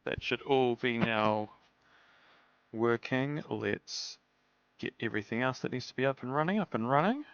That should all be now working. Let's get everything else that needs to be up and running.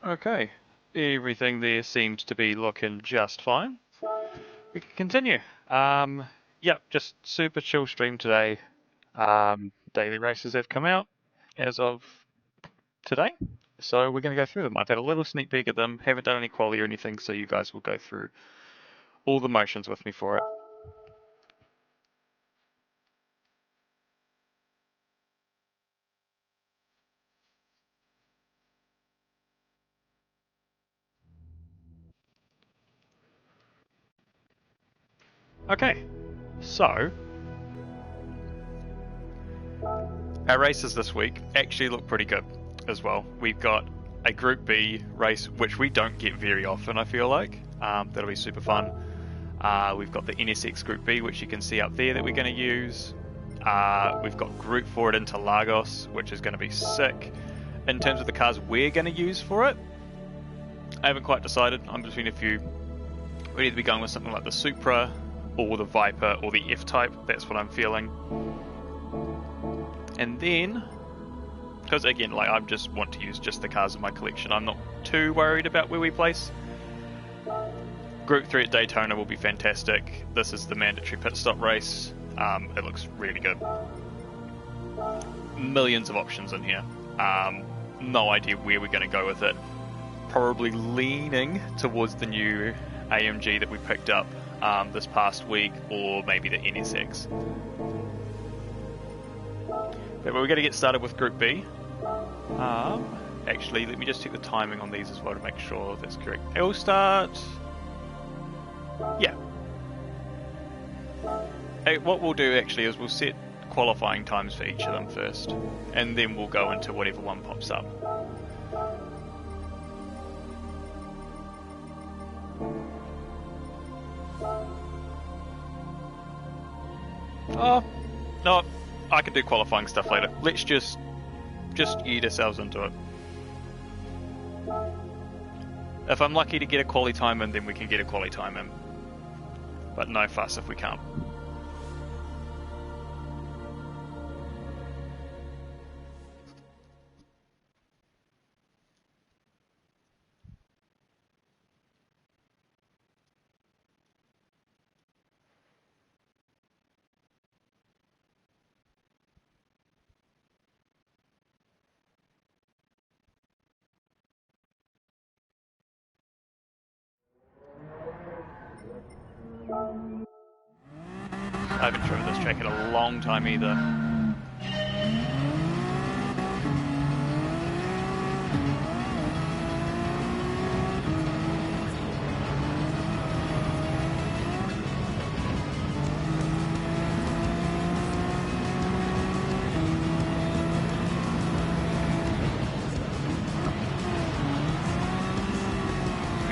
Okay, everything there seems to be looking just fine. We can continue. Yep, just super chill stream today. Daily races have come out as of today, so we're going to go through them. I've had a little sneak peek at them, haven't done any quali or anything, so you guys will go through all the motions with me for it. Okay, so our races this week actually look pretty good as well. We've got a Group B race, which we don't get very often, I feel like. That'll be super fun. We've got the NSX Group B, which you can see up there that we're going to use. We've got Group for it into Lagos, which is going to be sick. In terms of the cars we're going to use for it, I haven't quite decided. I'm between a few. We'd either be going with something like the Supra, or the Viper, or the F-Type. That's what I'm feeling. And then, because again, like I just want to use just the cars in my collection, I'm not too worried about where we place. Group 3 at Daytona will be fantastic. This is the mandatory pit stop race. It looks really good. Millions of options in here. No idea where we're going to go with it. Probably leaning towards the new AMG that we picked up this past week, or maybe the NSX. But we're going to get started with Group B. Actually, let me just check the timing on these as well to make sure that's correct. It'll start... Yeah. What we'll do actually is we'll set qualifying times for each of them first, and then we'll go into whatever one pops up. Oh, no, I can do qualifying stuff later. Let's just eat ourselves into it. If I'm lucky to get a quali time in, then we can get a quali time in. But no fuss if we can't. I haven't driven this track in a long time either.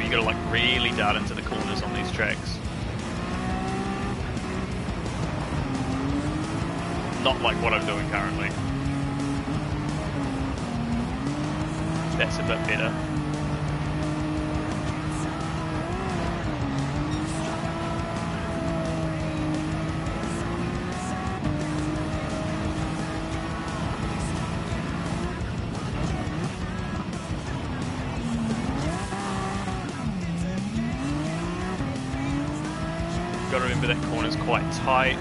You gotta like really dart into the corners on these tracks. Not like what I'm doing currently. That's a bit better. got to remember that corner's quite tight.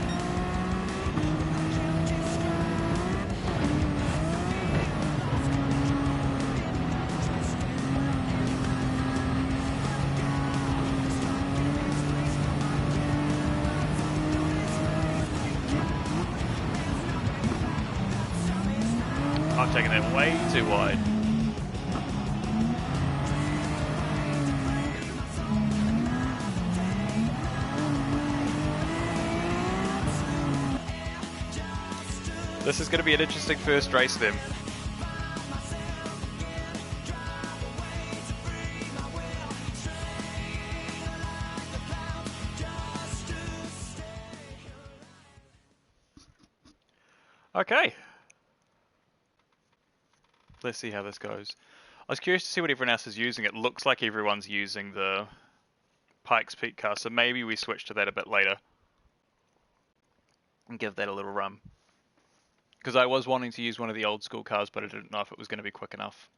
I've taken that way too wide. This is going to be an interesting first race then. Okay. Let's see how this goes. I was curious to see what everyone else is using. It looks like everyone's using the Pikes Peak car, so maybe we switch to that a bit later and give that a little run. Because I was wanting to use one of the old school cars, but I didn't know if it was going to be quick enough.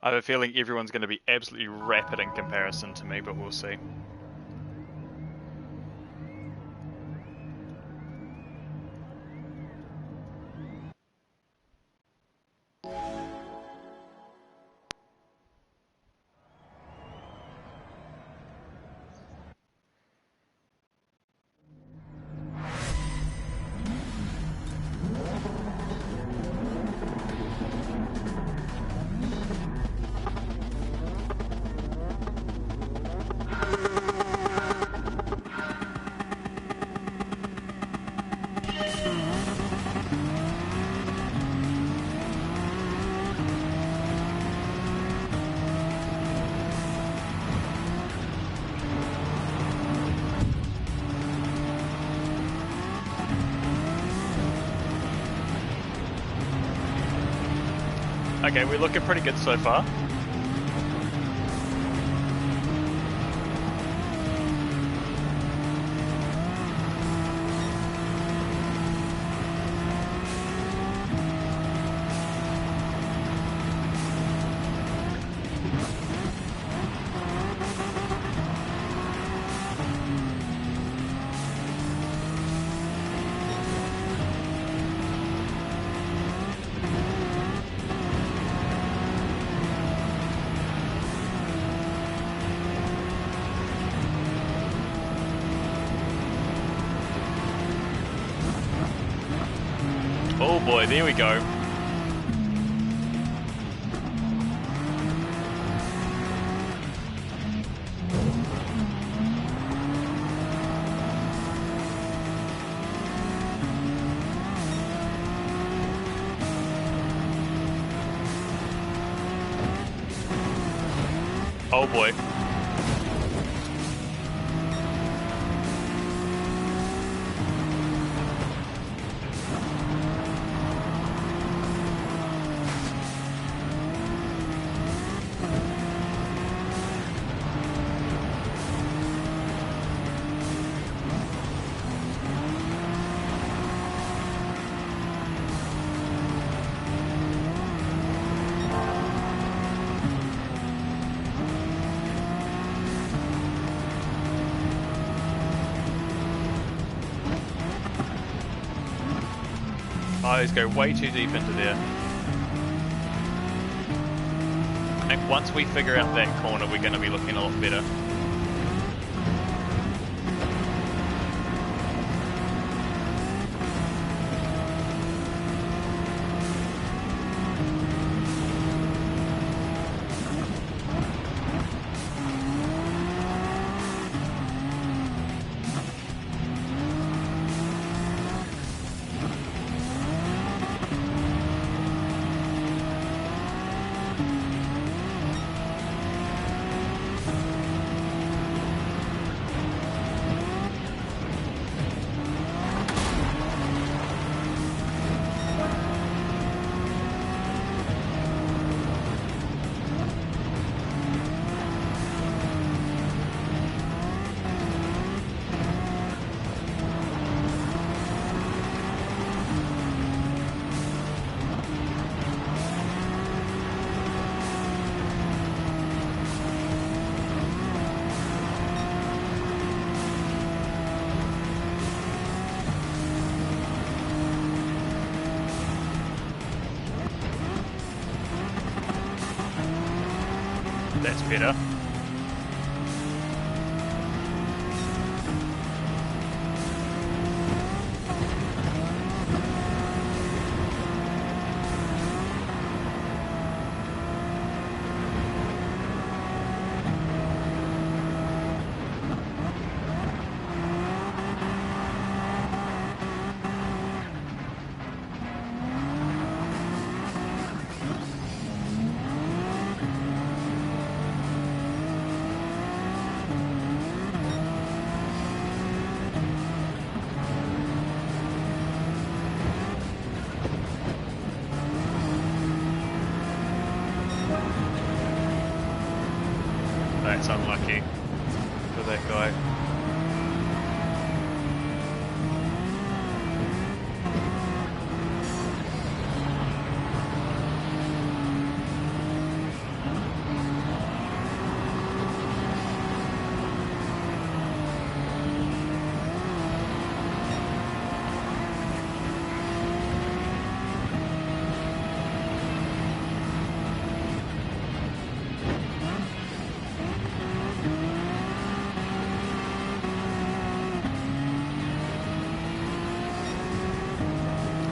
I have a feeling everyone's going to be absolutely rapid in comparison to me, but we'll see. Okay, we're looking pretty good so far. Oh boy, there we go. Oh boy. Oh, these go way too deep into there. I think once we figure out that corner, we're going to be looking a lot better. That's better. That's unlucky for that guy.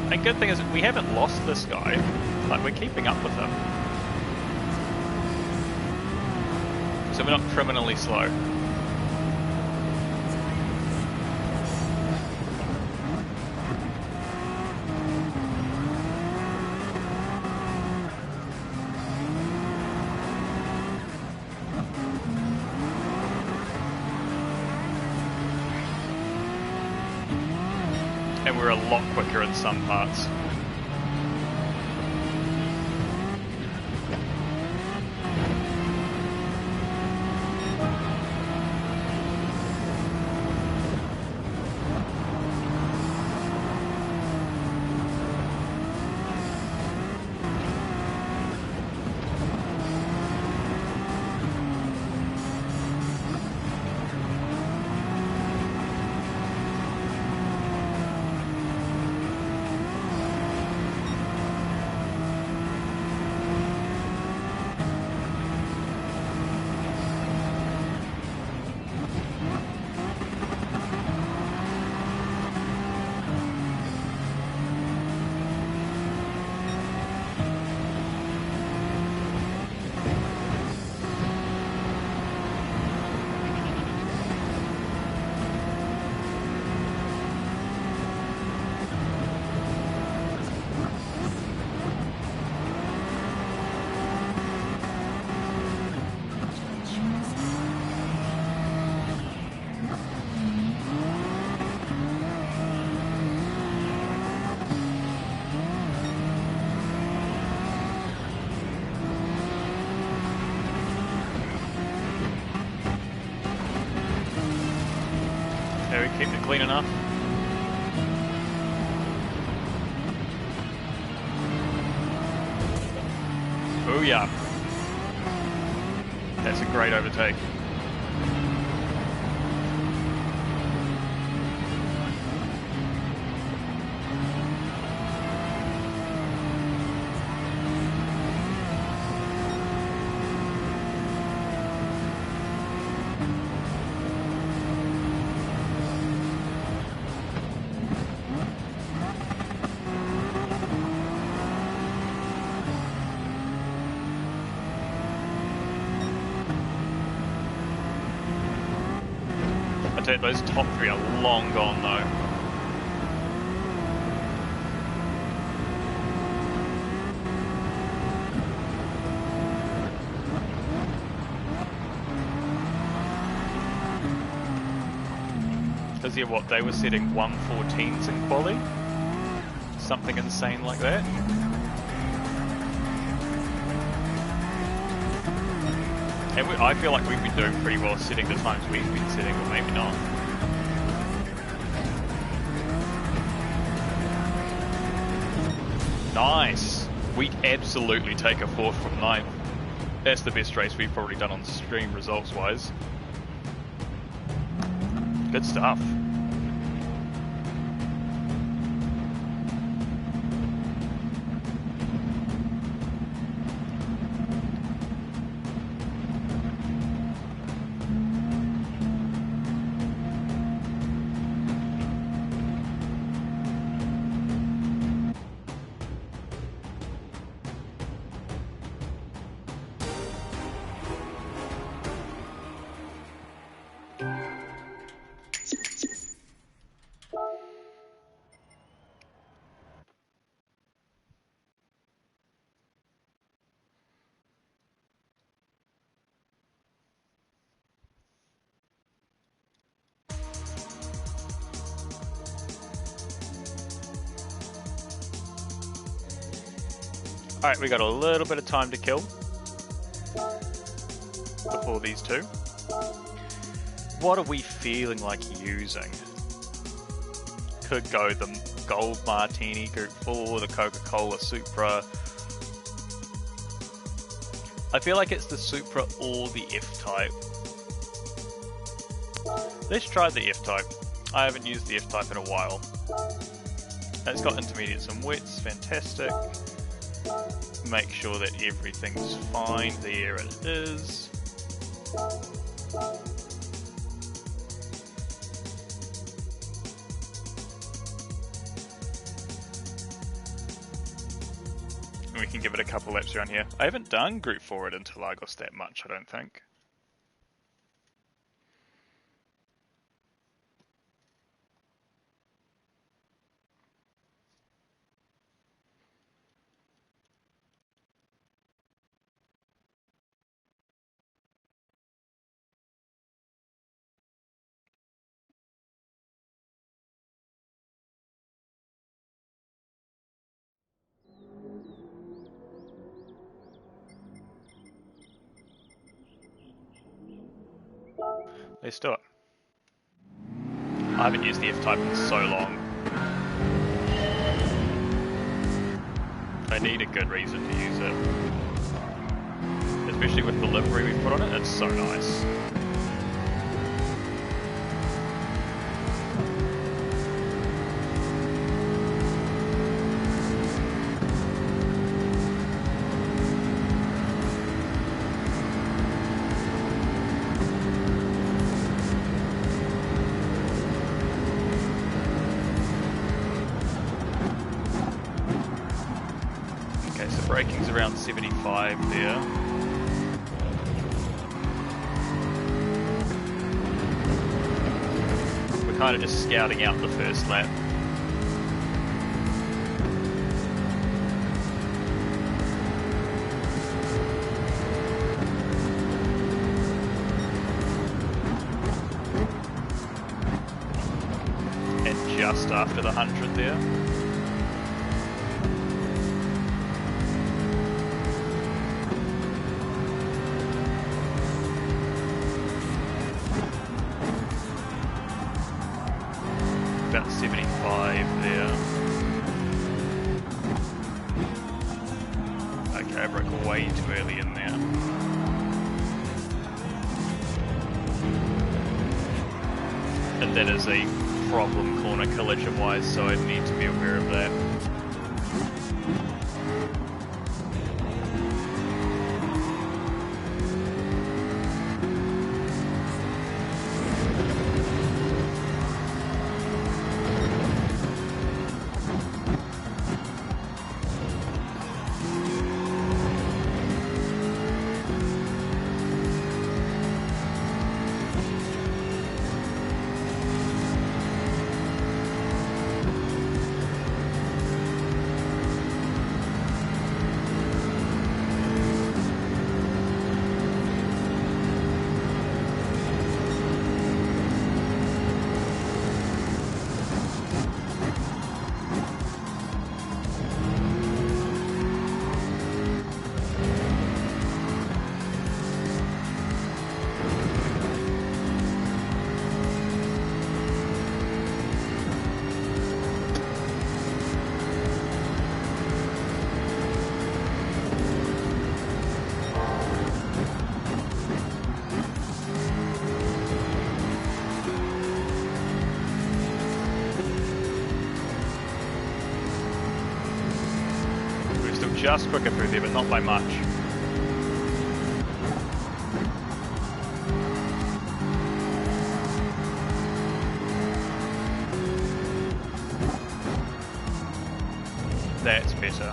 And good thing is we haven't lost this guy. Like, we're keeping up with him. So we're not criminally slow. And we're a lot quicker in some parts. Keep it clean enough. Oh yeah. That's a great overtake. Those top three are long gone though. Because yeah, what, they were setting 114s in quali? Something insane like that. And I feel like we've been doing pretty well setting the times we've been setting, but maybe not. Nice! We absolutely take a 4th from 9th. That's the best race we've probably done on stream results-wise. Good stuff. Alright, we got a little bit of time to kill before these two. What are we feeling like using? Could go the Gold Martini Group 4, the Coca-Cola Supra. I feel like it's the Supra or the F-Type. Let's try the F-Type. I haven't used the F-Type in a while. It's got intermediates and wets, fantastic. Make sure that everything's fine, there it is. And we can give it a couple laps around here. I haven't done Group 4 at Interlagos that much, I don't think. Let's do it. I haven't used the F-Type in so long. I need a good reason to use it. Especially with the livery we put on it, it's so nice. Braking's around 75 there. We're kind of just scouting out the first lap. And just after the 100 there. About 75 there. Okay, I broke way too early in there. And that is a problem corner collision wise, so I need to be aware of that. Just quicker through there, but not by much. That's better.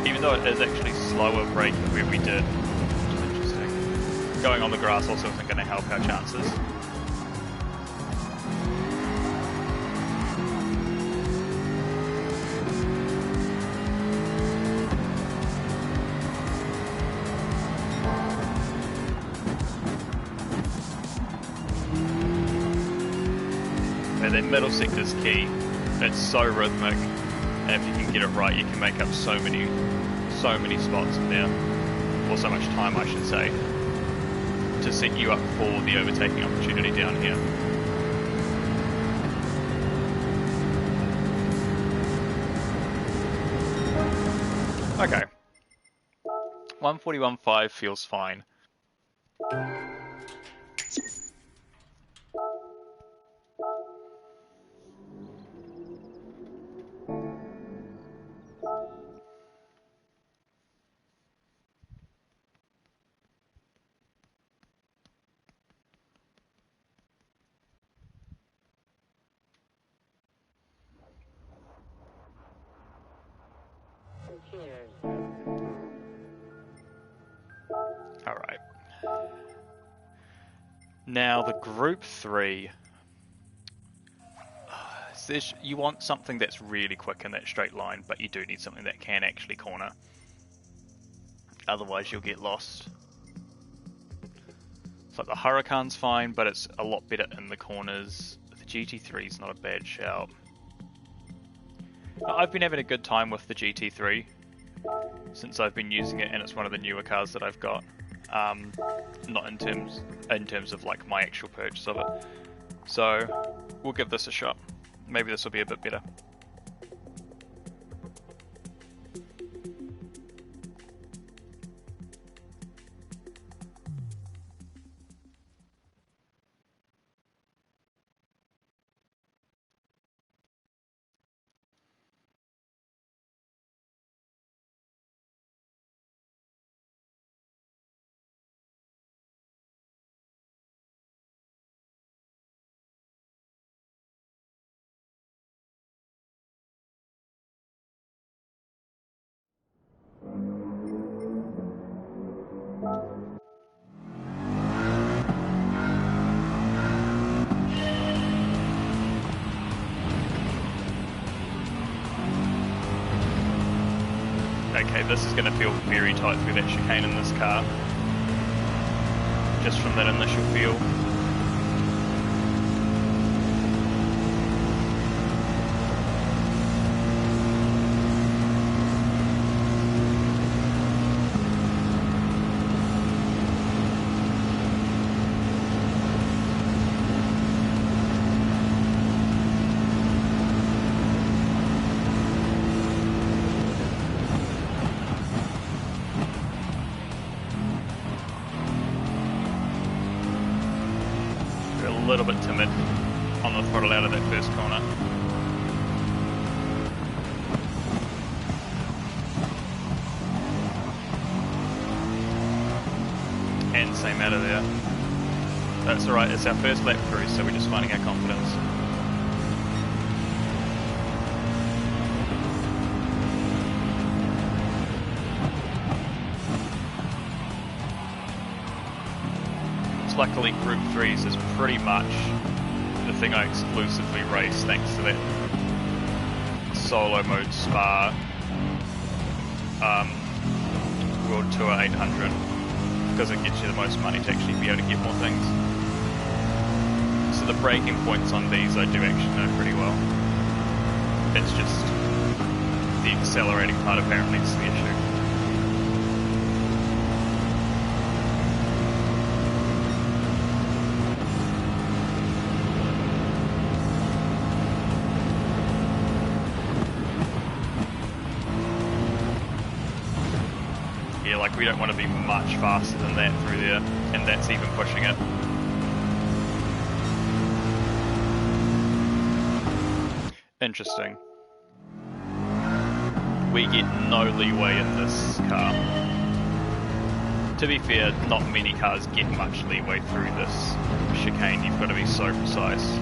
Even though it is actually slower braking where we did. Which is interesting. Going on the grass also isn't going to help our chances. That middle sector's key. It's so rhythmic, and if you can get it right, you can make up so many spots in there, or so much time, I should say, to set you up for the overtaking opportunity down here. Okay. 141.5 feels fine. Alright. Now the group 3. You want something that's really quick in that straight line, but you do need something that can actually corner. Otherwise you'll get lost. It's like the Huracan's fine, but it's a lot better in the corners. The GT3 is not a bad shout. I've been having a good time with the GT3 since I've been using it, and it's one of the newer cars that I've got. Not in terms of like my actual purchase of it. So we'll give this a shot. Maybe this will be a bit better. Okay, this is going to feel very tight through that chicane in this car. Just from that initial feel. A little bit timid on the throttle out of that first corner. And same out of there. That's alright, it's our first lap through, so we're just finding our confidence. Luckily Group 3s is pretty much the thing I exclusively race thanks to that solo mode Spa World Tour 800, because it gets you the most money to actually be able to get more things. So the braking points on these I do actually know pretty well. It's just the accelerating part apparently is the issue. We don't want to be much faster than that through there, and that's even pushing it. Interesting. We get no leeway in this car. To be fair, not many cars get much leeway through this chicane. You've got to be so precise.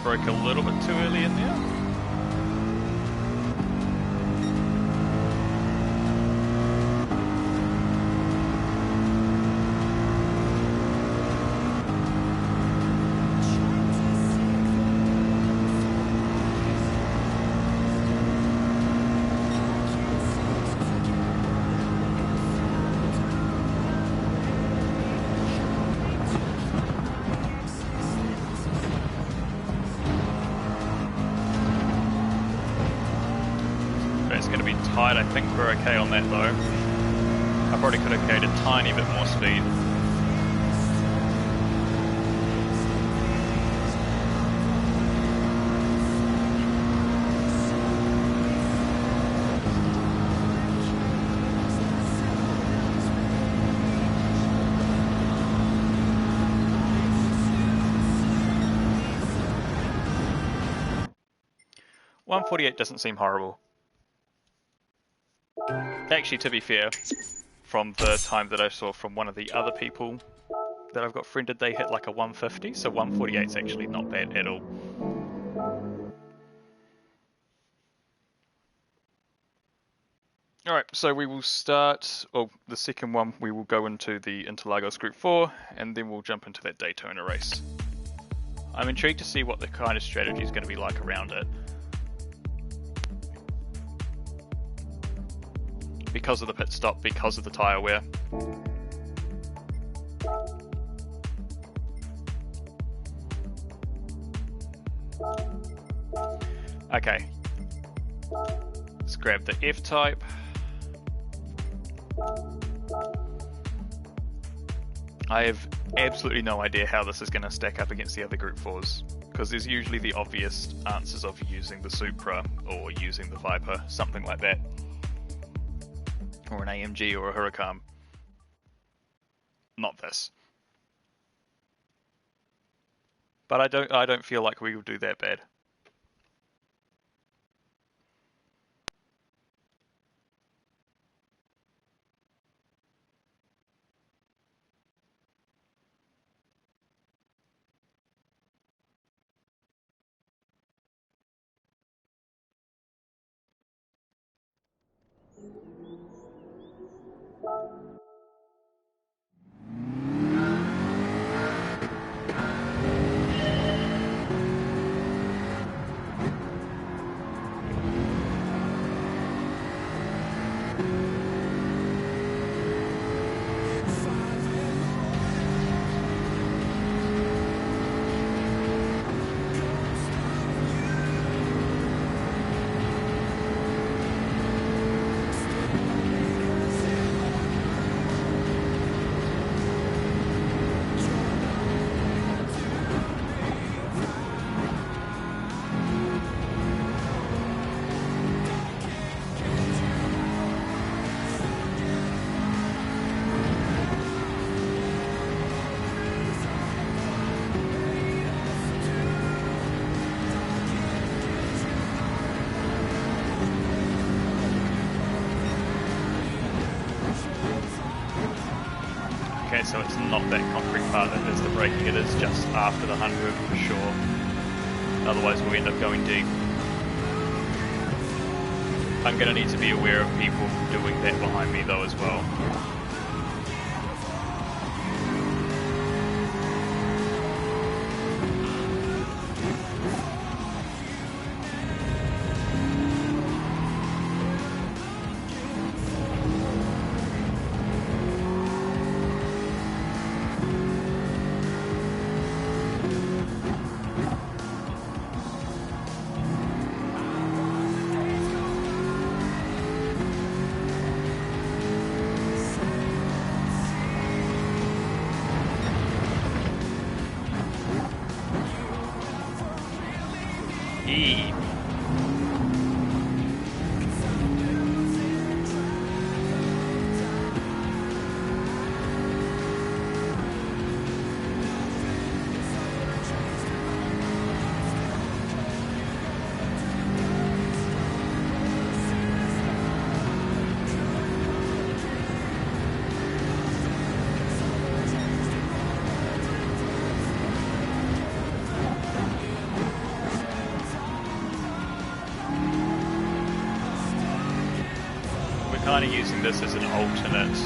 broke a little bit too early in there. Tight. I think we're okay on that though. I probably could have gained a tiny bit more speed. $148 doesn't seem horrible. Actually, to be fair, from the time that I saw from one of the other people that I've got friended, they hit like a 150, so 148 is actually not bad at all. Alright, so we will start, well, the second one, we will go into the Interlagos Group 4, and then we'll jump into that Daytona race. I'm intrigued to see what the kind of strategy is going to be like around it. Because of the pit stop, because of the tyre wear. Okay. Let's grab the F-Type. I have absolutely no idea how this is going to stack up against the other Group 4s, because there's usually the obvious answers of using the Supra or using the Viper, something like that. Or an AMG or a Huracan. Not this. But I don't feel like we will do that bad. Okay, so it's not that concrete part that is the braking, it is just after the 100 for sure. Otherwise we'll end up going deep. I'm going to need to be aware of people doing that behind me though as well. kind of using this as an alternate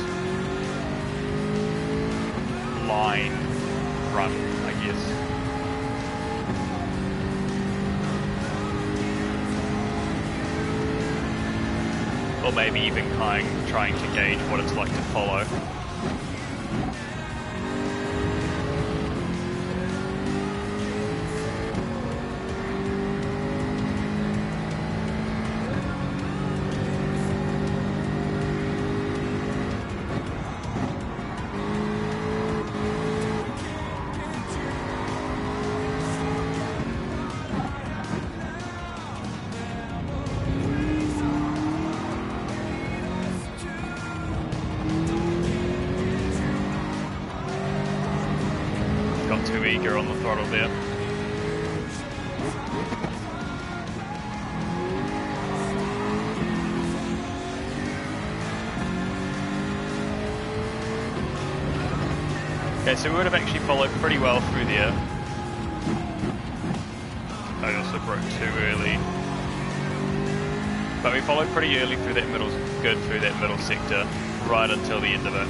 line run, I guess. Or maybe even trying to gauge what it's like to follow. 2 eager on the throttle there. Okay, so we would have actually followed pretty well through there. I also broke too early. But we followed pretty early through that middle sector, right until the end of it.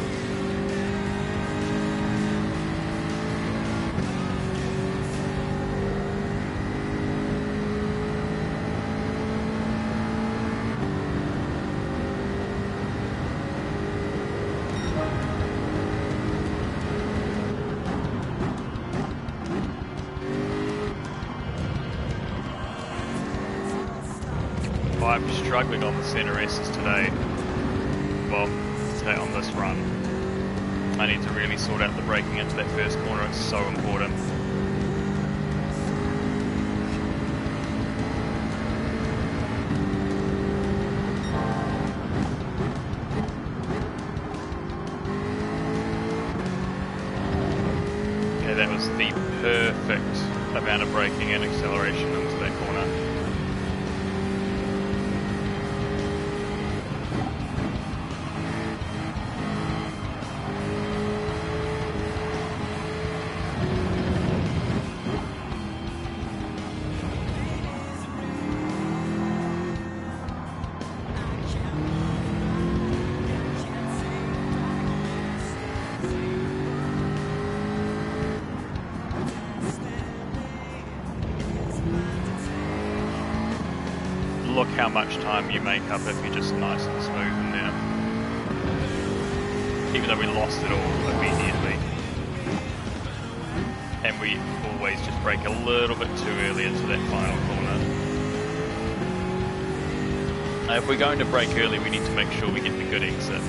I'm struggling on the center S's today. Well, today on this run. I need to really sort out the braking into that first corner, it's so important. Okay, that was the perfect amount of braking and acceleration into that corner. Look how much time you make up if you're just nice and smooth in there. Even though we lost it all immediately. And we always just brake a little bit too early into that final corner. If we're going to brake early, we need to make sure we get the good exit.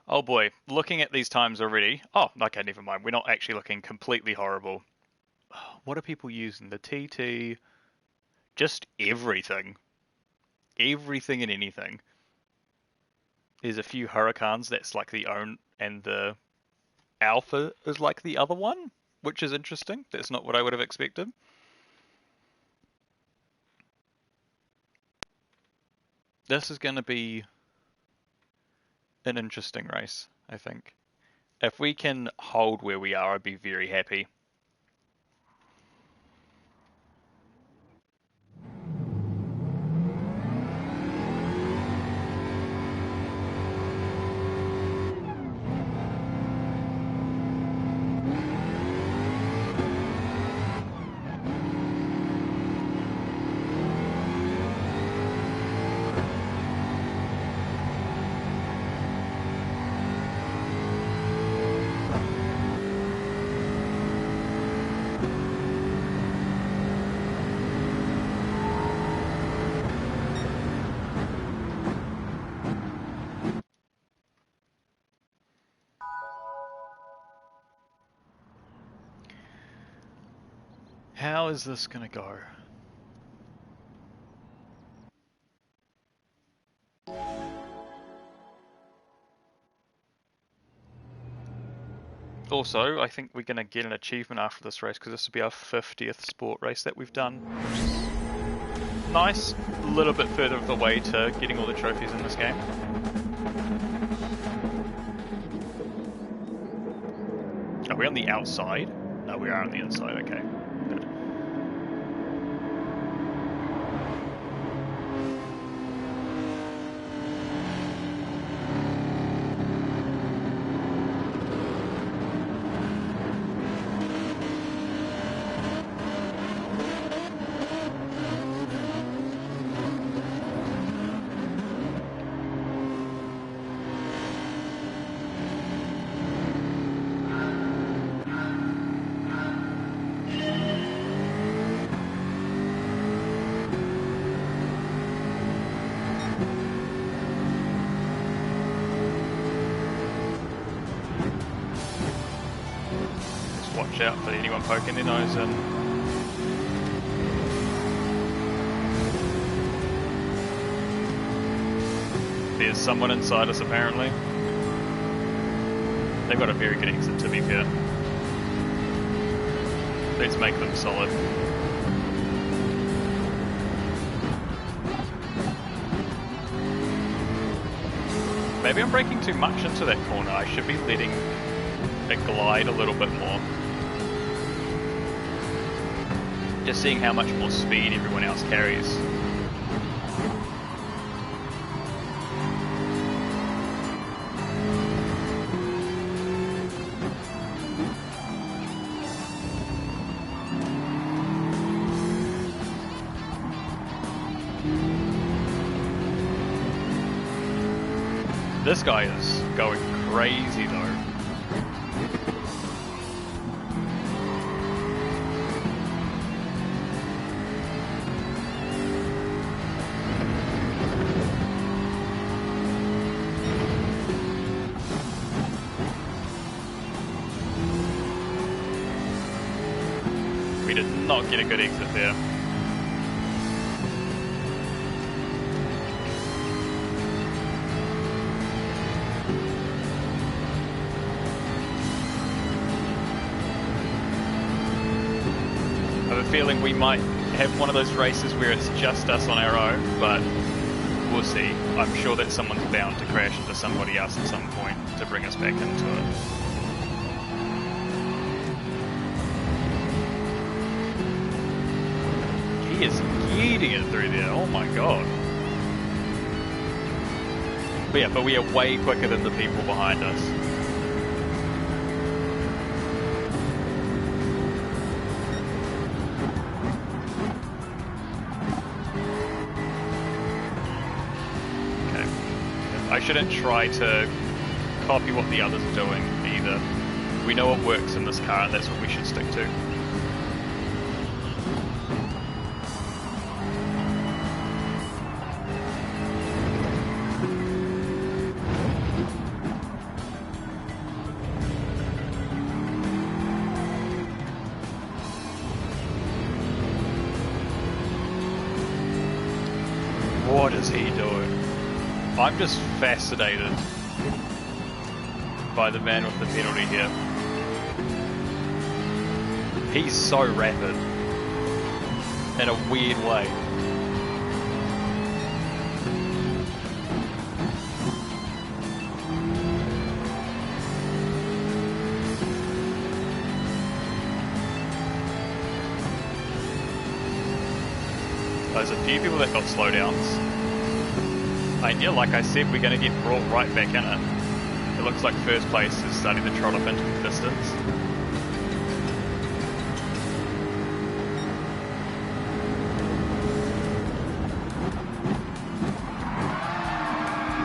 Oh boy, looking at these times already. Oh, okay, never mind. We're not actually looking completely horrible. What are people using? The TT? Just everything. Everything and anything. There's a few Hurricanes that's like the own, and the Alpha is like the other one, which is interesting. That's not what I would have expected. This is going to be an interesting race, I think. If we can hold where we are, I'd be very happy. How is this going to go? also, I think we're going to get an achievement after this race because this will be our 50th sport race that we've done. Nice, a little bit further of the way to getting all the trophies in this game. Are we on the outside? No, we are on the inside, okay. Good. Watch out for anyone poking their nose in. There's someone inside us apparently. They've got a very good exit to be fair. Let's make them solid. Maybe I'm braking too much into that corner. I should be letting it glide a little bit more. Just seeing how much more speed everyone else carries. This guy is going crazy though. We did not get a good exit there. I have a feeling we might have one of those races where it's just us on our own, but we'll see. I'm sure that someone's bound to crash into somebody else at some point to bring us back into it. He is yeeting it through there, oh my god. But yeah, but we are way quicker than the people behind us. Okay. I shouldn't try to copy what the others are doing either. We know what works in this car and that's what we should stick to. What is he doing? I'm just fascinated by the man with the penalty here. He's so rapid in a weird way. There's a few people that got slowdowns. And yeah, like I said, we're going to get brought right back in it. It looks like first place is starting to trot up into the distance.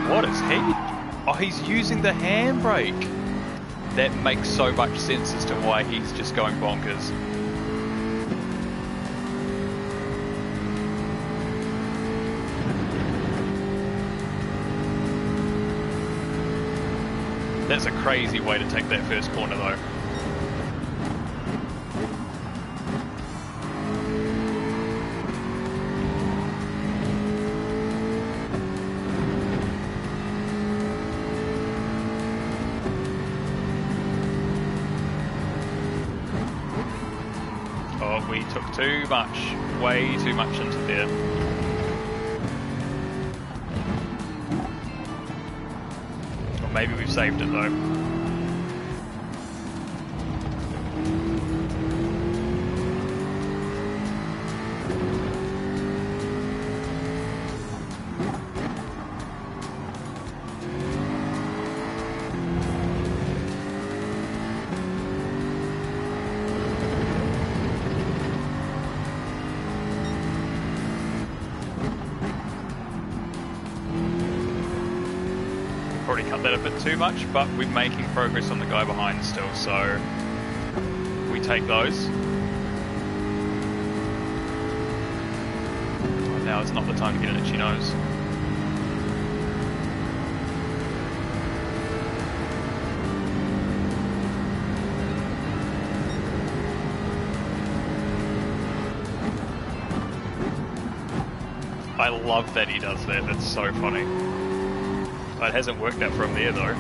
What is he? Oh, he's using the handbrake. That makes so much sense as to why he's just going bonkers. That's a crazy way to take that first corner though. We took too much, way too much into there. Or maybe we've saved it though. Probably cut that a bit too much, but we're making progress on the guy behind still, so we take those. Now is not the time to get an itchy nose. I love that he does that, that's so funny. It hasn't worked out from there though.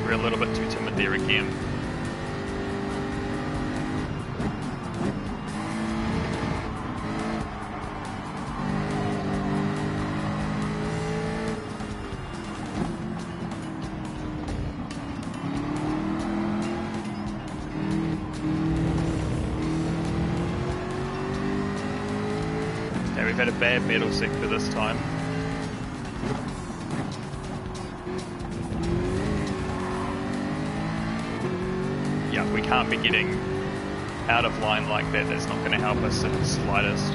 We're a little bit too timid there again. Okay, we've had a bad metal sector this time. Yeah, we can't be getting out of line like that. That's not going to help us in the slightest.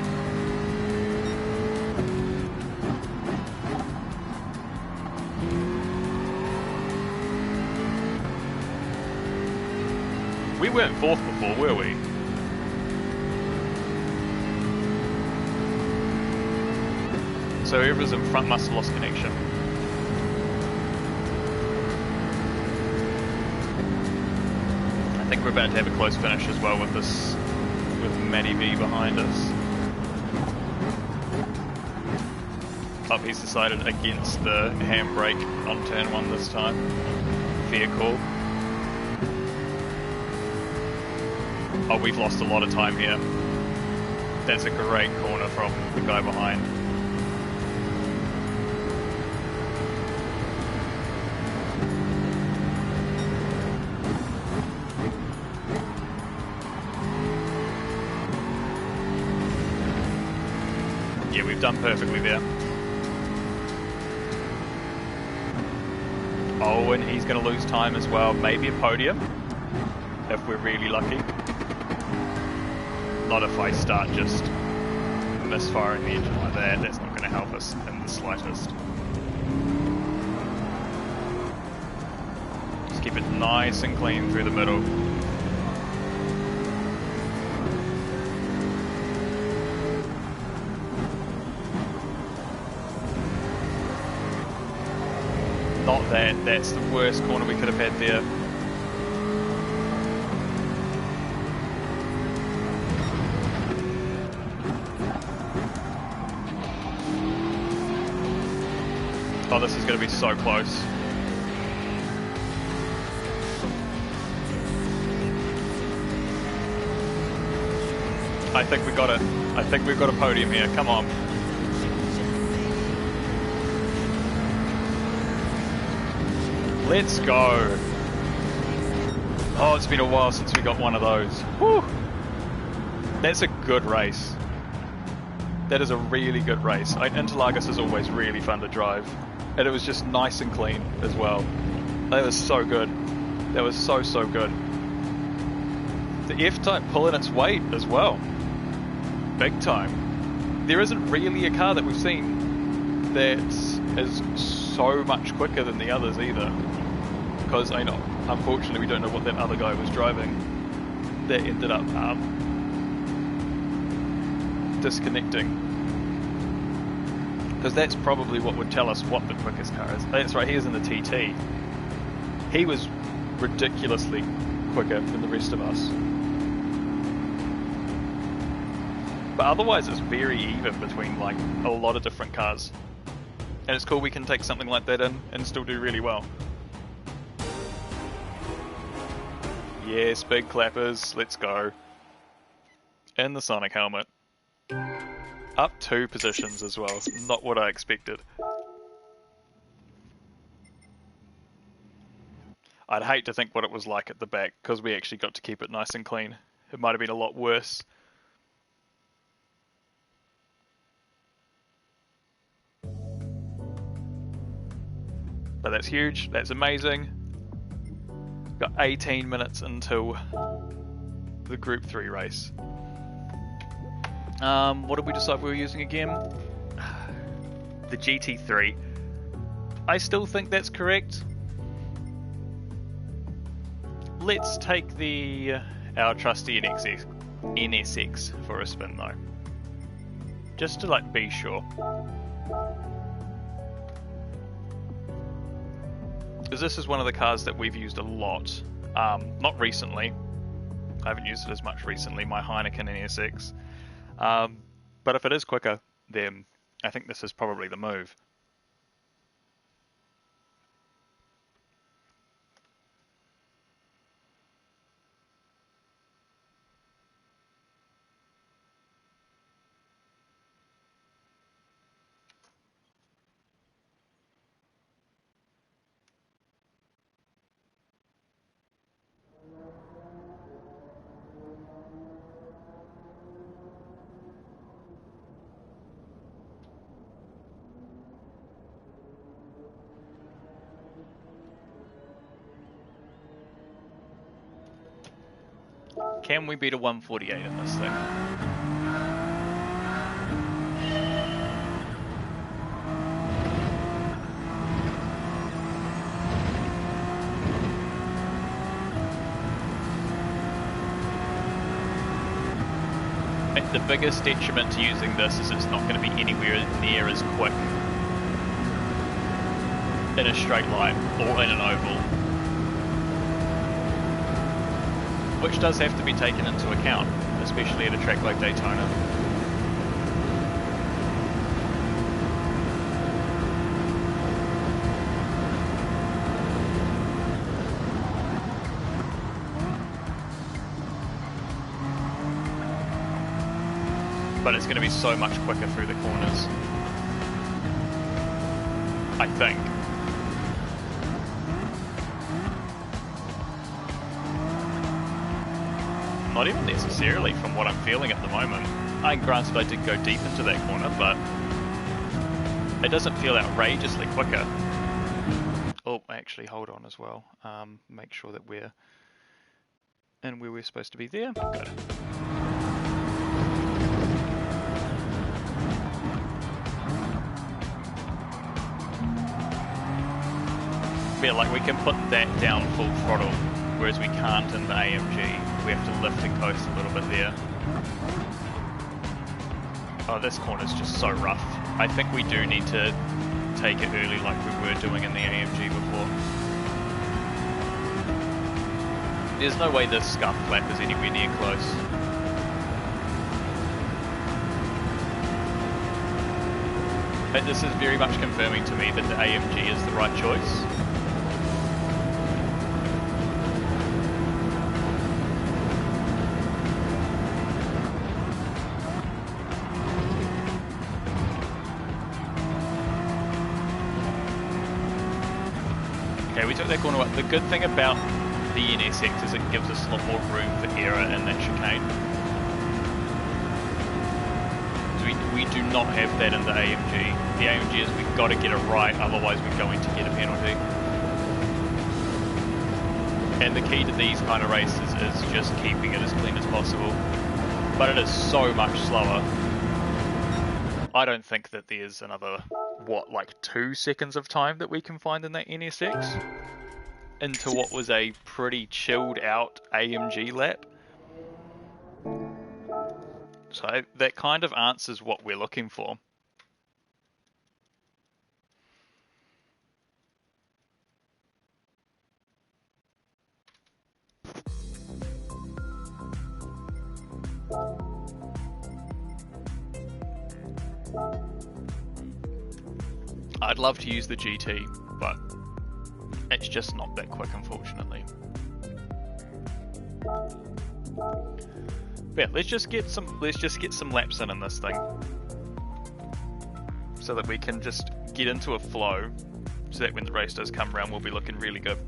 We weren't fourth before, were we? So whoever's in front must have lost connection. I think we're about to have a close finish as well with this, with Matty V behind us. Oh, he's decided against the handbrake on turn one this time. Fair call. Oh, we've lost a lot of time here. That's a great corner from the guy behind. Yeah, we've done perfectly there. Oh, and he's going to lose time as well. Maybe a podium, if we're really lucky. Not if I start just misfiring the engine like that. That's not going to help us in the slightest. Just keep it nice and clean through the middle. Not that, that's the worst corner we could have had there. Oh, this is going to be so close. I think we got it. I think we've got a podium here. Come on. Let's go. Oh, it's been a while since we got one of those. Whew. That's a good race. That is a really good race. Interlagos is always really fun to drive. And it was just nice and clean as well. That was so good. That was so, so good. The F-Type pulling its weight as well. Big time. There isn't really a car that we've seen that is so much quicker than the others either. Because I know, unfortunately, we don't know what that other guy was driving. That ended up disconnecting. Because that's probably what would tell us what the quickest car is. That's right, he is in the TT. He was ridiculously quicker than the rest of us. But otherwise it's very even between like a lot of different cars. And it's cool we can take something like that in and still do really well. Yes, big clappers, let's go. In the Sonic helmet. Up 2 positions as well, not what I expected. I'd hate to think what it was like at the back, because we actually got to keep it nice and clean. It might have been a lot worse. But that's huge, that's amazing. Got 18 minutes until the Group 3 race. What did we decide we were using again? The GT3. I still think that's correct. Let's take our trusty NSX for a spin though. Just to like be sure. Because this is one of the cars that we've used a lot. Not recently. I haven't used it as much recently, my Heineken NSX. But if it is quicker, then I think this is probably the move. Can we beat a 148 in this thing? The biggest detriment to using this is it's not going to be anywhere near as quick in a straight line or in an oval. Which does have to be taken into account, especially at a track like Daytona. But it's going to be so much quicker through the corners, I think. Not even necessarily from what I'm feeling at the moment. Granted I did go deep into that corner, but it doesn't feel outrageously quicker. Oh, actually, hold on as well. Make sure that we're in where we're supposed to be there. Good. Yeah, like we can put that down full throttle, whereas we can't in the AMG. We have to lift and coast a little bit there. Oh, this corner's just so rough. I think we do need to take it early like we were doing in the AMG before. There's no way this scuff flap is anywhere near close. But this is very much confirming to me that the AMG is the right choice. We took that corner up. The good thing about the NSX is it gives us a lot more room for error in that chicane. We do not have that in the AMG. The AMG is we've got to get it right, otherwise we're going to get a penalty. And the key to these kind of races is just keeping it as clean as possible. But it is so much slower. I don't think that there's another, what, like 2 seconds of time that we can find in that NSX into what was a pretty chilled out AMG lap. So that kind of answers what we're looking for. I'd love to use the GT, but it's just not that quick, unfortunately. But yeah, let's just get some laps in this thing, so that we can just get into a flow, so that when the race does come around, we'll be looking really good.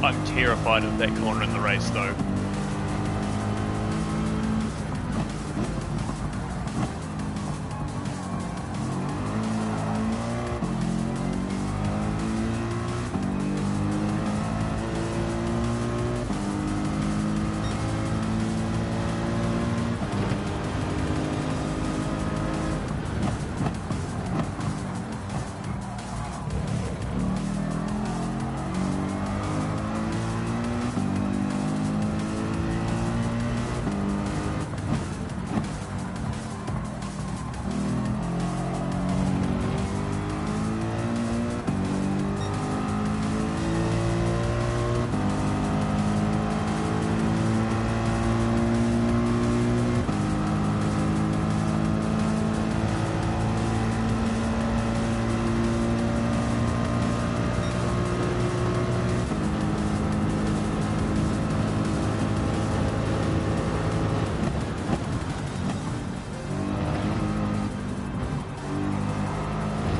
I'm terrified of that corner in the race, though.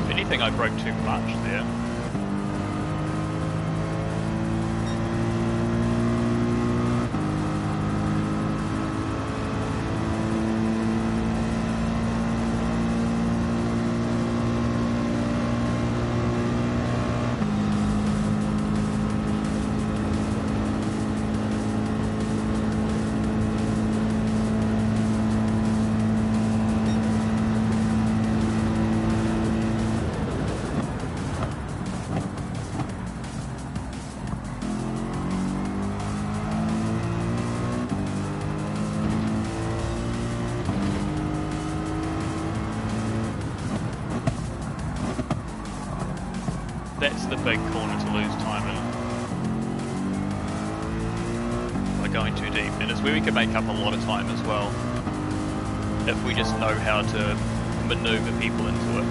I think I broke too much there. That's the big corner to lose time in by going too deep, and it's where we can make up a lot of time as well if we just know how to maneuver people into it.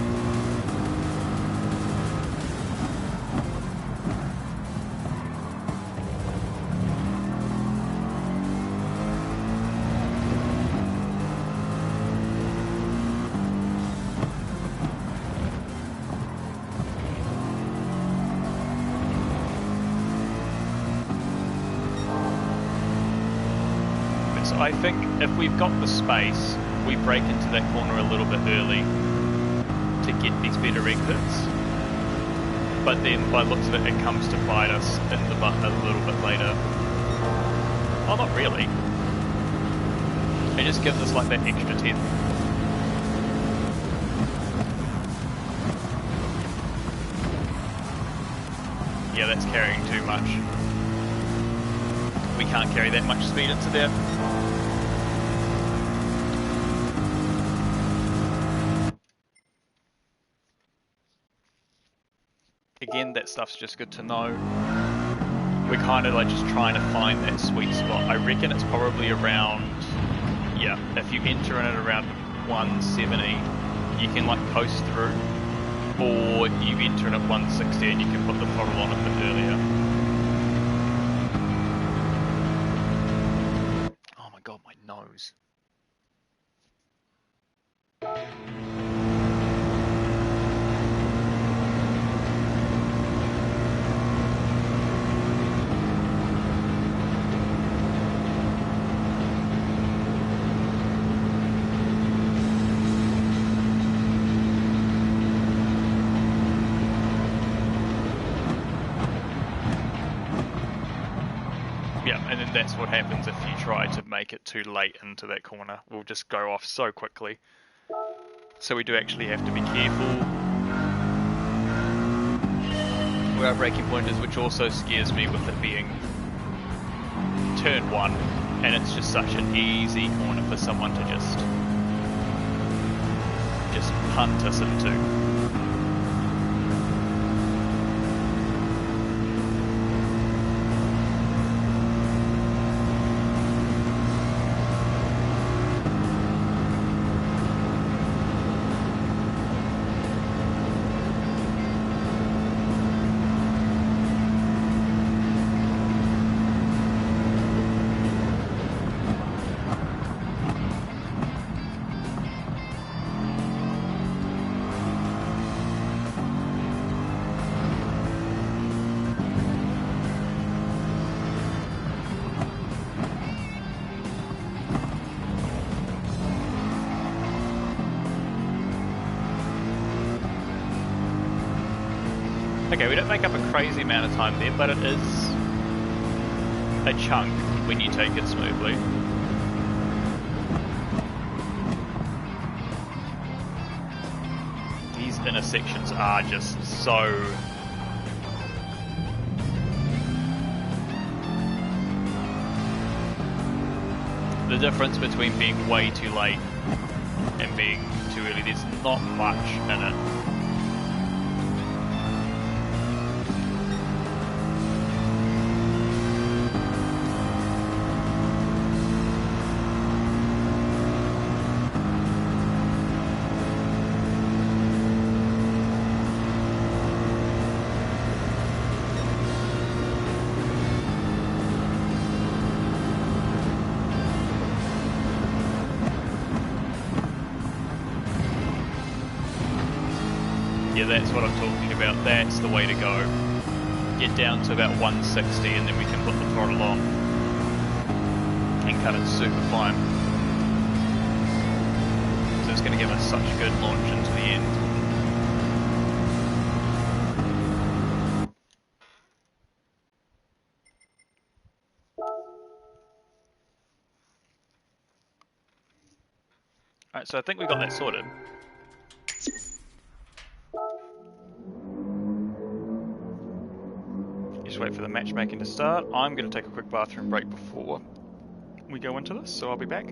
I think if we've got the space, we break into that corner a little bit early to get these better exits. But then, by the looks of it, it comes to bite us in the butt a little bit later. Oh, not really. It just gives us like that extra 10th. Yeah, that's carrying too much. We can't carry that much speed into there. Again, that stuff's just good to know. we're kind of like just trying to find that sweet spot. I reckon it's probably around, yeah, if you enter in at around 170, you can like coast through, or you enter in at 160 and you can put the throttle on a bit earlier. Oh my god, my nose. And then that's what happens if you try to make it too late into that corner. We'll just go off so quickly. So we do actually have to be careful where our braking point is, which also scares me with it being turn 1, and it's just such an easy corner for someone to just punt us into. Okay, we don't make up a crazy amount of time there, but it is a chunk when you take it smoothly. These intersections are just so... The difference between being way too late and being too early, there's not much in it. Yeah, that's what I'm talking about. That's the way to go. Get down to about 160 and then we can put the throttle on and cut it super fine. So it's going to give us such a good launch into the end. Alright, so I think we got that sorted. Just wait for the matchmaking to start. I'm going to take a quick bathroom break before we go into this, so I'll be back.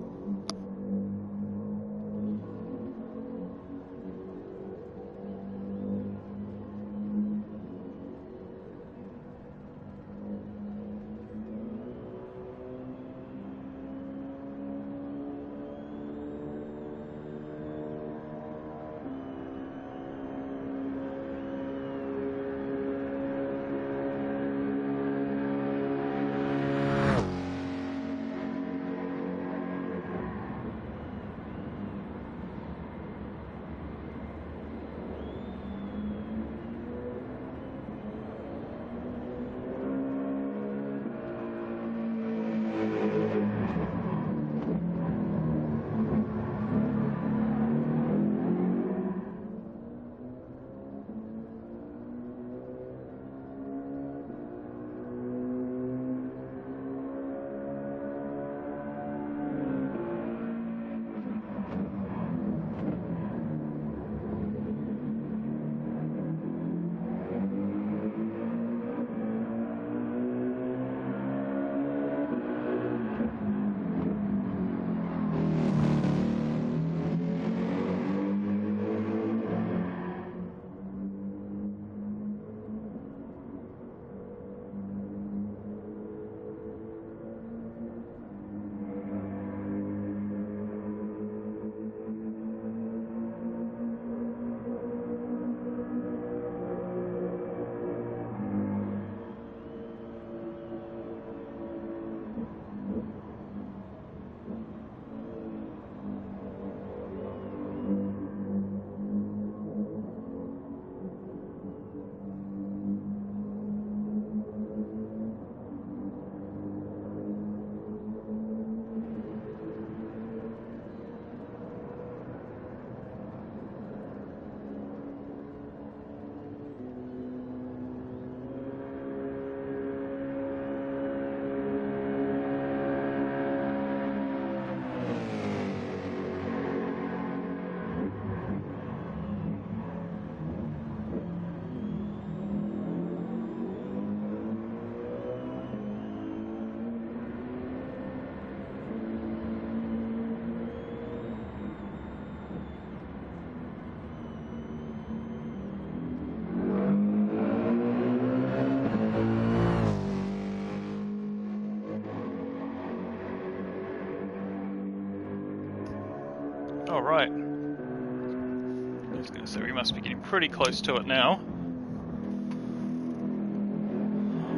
Alright. I was going to say we must be getting pretty close to it now.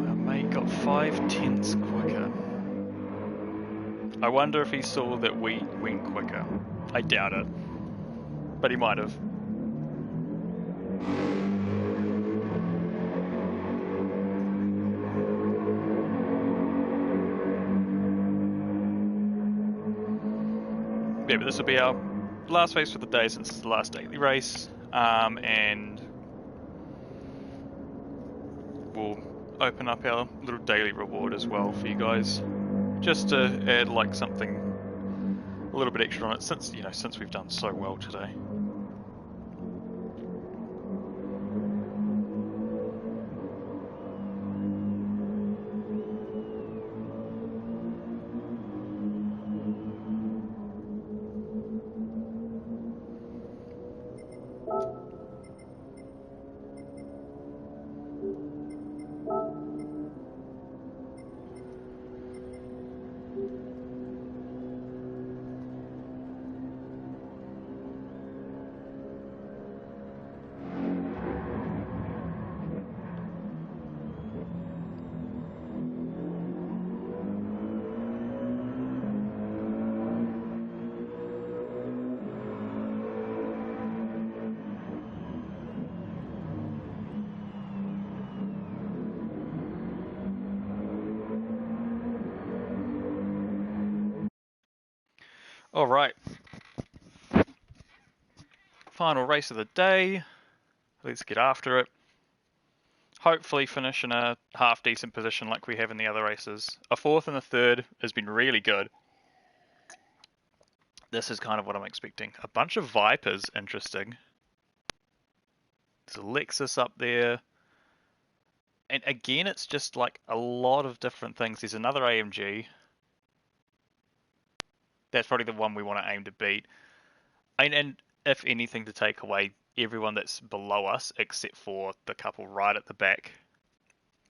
Our mate got 5/10 quicker. I wonder if he saw that we went quicker. I doubt it. But he might have. Yeah, but this will be our last race for the day since it's the last daily race. And we'll open up our little daily reward as well for you guys. Just to add like something a little bit extra on it since we've done so well today. Alright. Final race of the day. Let's get after it. Hopefully finish in a half decent position like we have in the other races. A 4th and a 3rd has been really good. This is kind of what I'm expecting. A bunch of Vipers, interesting. There's a Lexus up there. And again, it's just like a lot of different things. There's another AMG. That's probably the one we want to aim to beat. And if anything to take away, everyone that's below us, except for the couple right at the back.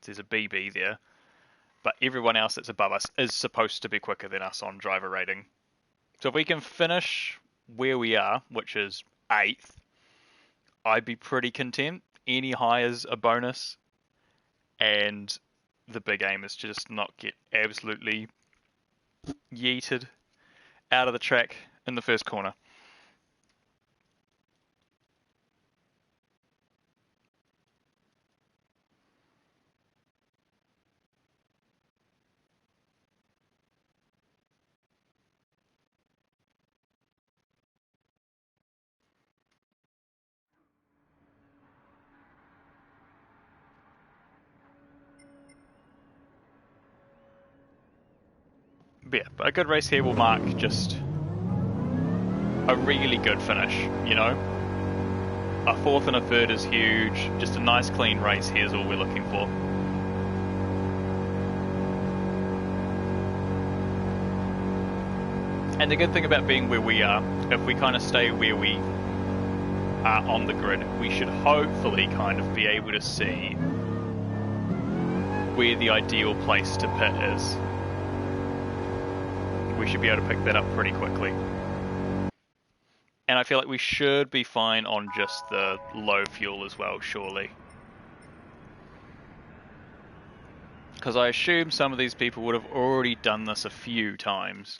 There's a BB there. But everyone else that's above us is supposed to be quicker than us on driver rating. So if we can finish where we are, which is 8th, I'd be pretty content. Any higher is a bonus. And the big aim is to just not get absolutely yeeted out of the track in the first corner. But yeah, but a good race here will mark just a really good finish, you know? A 4th and a 3rd is huge. Just a nice clean race here is all we're looking for. And the good thing about being where we are, if we kind of stay where we are on the grid, we should hopefully kind of be able to see where the ideal place to pit is. We should be able to pick that up pretty quickly. And I feel like we should be fine on just the low fuel as well, surely. Because I assume some of these people would have already done this a few times.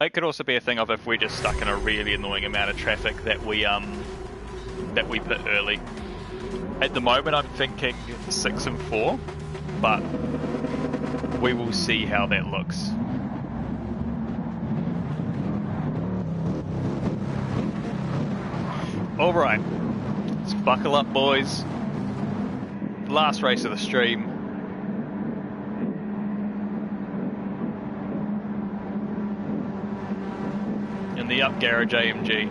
It could also be a thing of if we're just stuck in a really annoying amount of traffic that we pit early. At the moment I'm thinking 6 and 4, but we will see how that looks. Alright, let's buckle up, boys. Last race of the stream. In the Up Garage AMG.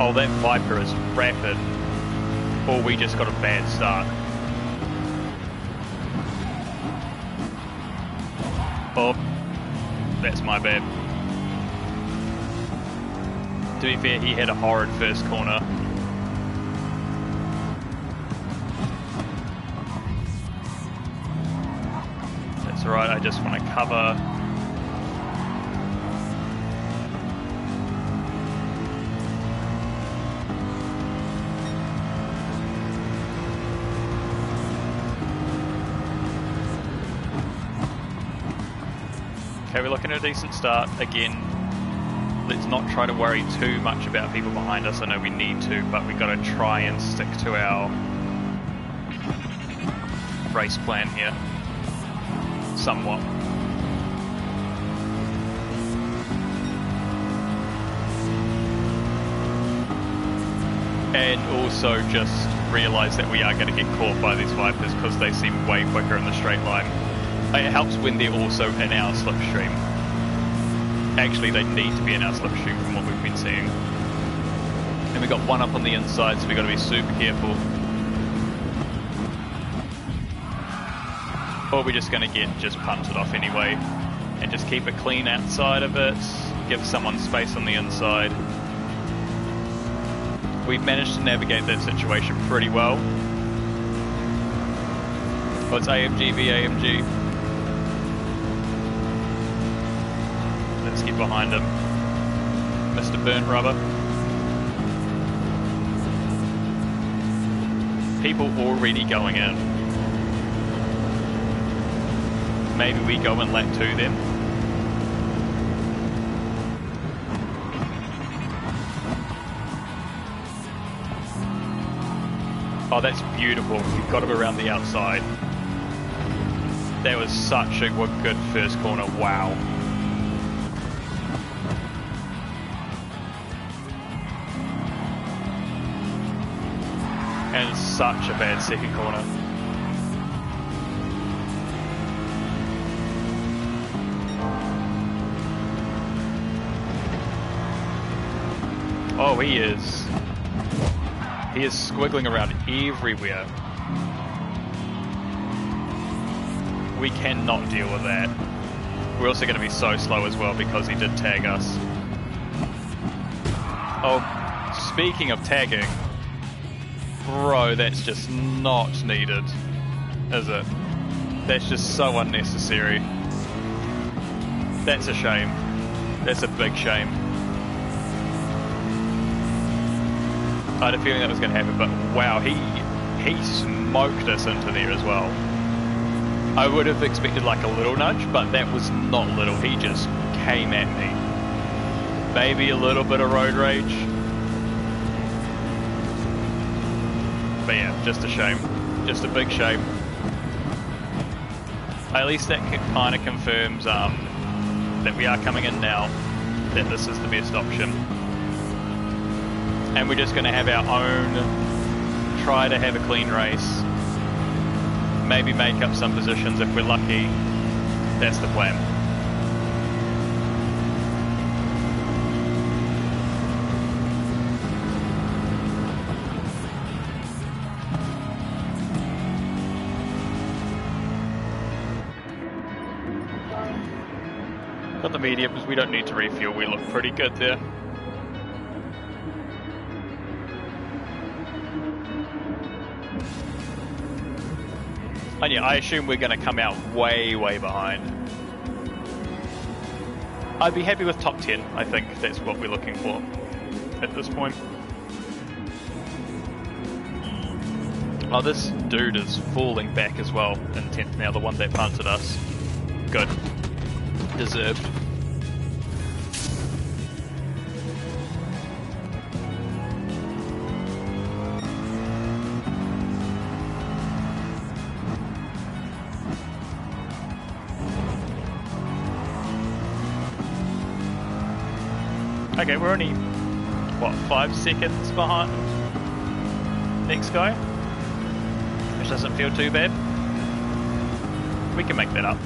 Oh, that Viper is rapid. or we just got a bad start. Oh, that's my bad. To be fair, he had a horrid first corner. That's alright, I just want to cover. Okay, we're looking at a decent start. Again, let's not try to worry too much about people behind us. I know we need to, but we've got to try and stick to our race plan here. Somewhat. And also just realise that we are going to get caught by these Vipers because they seem way quicker in the straight line. It helps when they're also in our slipstream. Actually, they need to be in our slipstream from what we've been seeing. And we've got one up on the inside, so we've got to be super careful. Or we're just going to get just punted off anyway. And just keep it clean outside of it. Give someone space on the inside. We've managed to navigate that situation pretty well. Oh, it's AMG v AMG. Let's get behind him. Mr. Burnt Rubber. People already going in. Maybe we go in lap 2 then. Oh, that's beautiful. We've got him around the outside. That was such a good first corner. Wow. And such a bad second corner. Oh, he is squiggling around everywhere. We cannot deal with that. We're also going to be so slow as well because he did tag us. Oh, speaking of tagging, bro, that's just not needed, is it? That's just so unnecessary. That's a shame. That's a big shame. I had a feeling that was going to happen, but wow, he smoked us into there as well. I would have expected like a little nudge, but that was not little. He just came at me. Maybe a little bit of road rage. But yeah, just a shame. Just a big shame. At least that kind of confirms that we are coming in now, that this is the best option. And we're just going to have our own, try to have a clean race. Maybe make up some positions if we're lucky. That's the plan. Got the mediums, we don't need to refuel, we look pretty good there. And yeah, I assume we're going to come out way, way behind. I'd be happy with top 10, I think that's what we're looking for at this point. Oh, this dude is falling back as well in 10th now, the one that punted us. Good. Deserved. Okay, we're only, what, 5 seconds behind next guy? Which doesn't feel too bad. We can make that up.